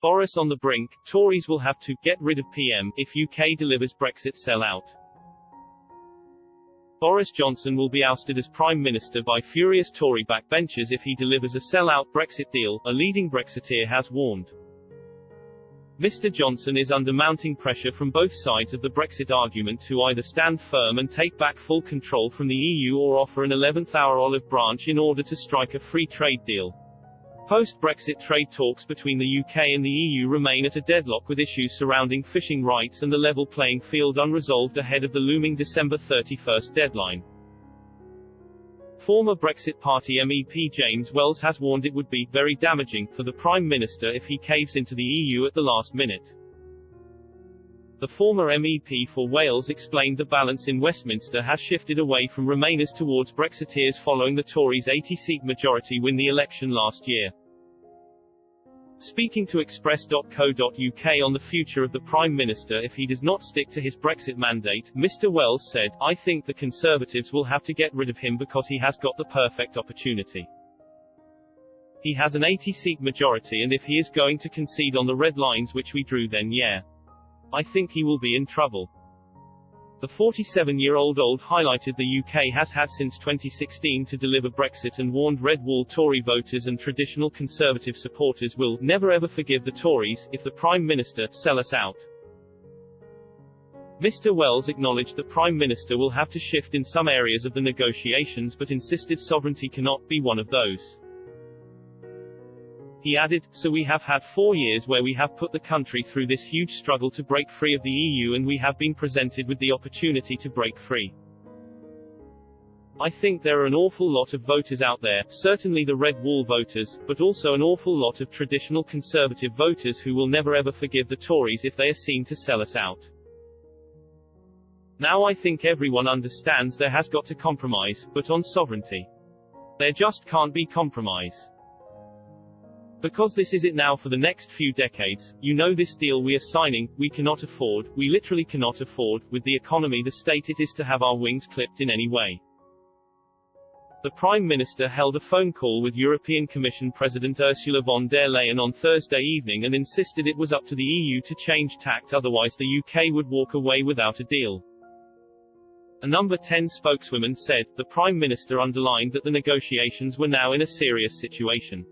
Boris on the brink, Tories will have to get rid of PM if UK delivers Brexit sellout. Boris Johnson will be ousted as Prime Minister by furious Tory backbenchers if he delivers a sellout Brexit deal, a leading Brexiteer has warned. Mr. Johnson is under mounting pressure from both sides of the Brexit argument to either stand firm and take back full control from the EU or offer an 11th-hour olive branch in order to strike a free trade deal. Post-Brexit trade talks between the UK and the EU remain at a deadlock with issues surrounding fishing rights and the level playing field unresolved ahead of the looming December 31st deadline. Former Brexit Party MEP James Wells has warned it would be very damaging for the Prime Minister if he caves into the EU at the last minute. The former MEP for Wales explained the balance in Westminster has shifted away from Remainers towards Brexiteers following the Tories' 80-seat majority win the election last year. Speaking to Express.co.uk on the future of the Prime Minister if he does not stick to his Brexit mandate, Mr. Wells said, "I think the Conservatives will have to get rid of him because he has got the perfect opportunity. He has an 80-seat majority and if he is going to concede on the red lines which we drew then yeah. I think he will be in trouble." The 47-year-old highlighted the UK has had since 2016 to deliver Brexit and warned Red Wall Tory voters and traditional Conservative supporters will never ever forgive the Tories if the Prime Minister sell us out. Mr. Wells acknowledged the Prime Minister will have to shift in some areas of the negotiations but insisted sovereignty cannot be one of those. He added, "So we have had 4 years where we have put the country through this huge struggle to break free of the EU and we have been presented with the opportunity to break free. I think there are an awful lot of voters out there, certainly the Red Wall voters, but also an awful lot of traditional Conservative voters who will never ever forgive the Tories if they are seen to sell us out. Now I think everyone understands there has got to compromise, but on sovereignty. There just can't be compromise. Because this is it now for the next few decades, you know this deal we are signing, we cannot afford, we literally cannot afford, with the economy the state it is to have our wings clipped in any way." The Prime Minister held a phone call with European Commission President Ursula von der Leyen on Thursday evening and insisted it was up to the EU to change tact otherwise the UK would walk away without a deal. A Number 10 spokeswoman said, the Prime Minister underlined that the negotiations were now in a serious situation.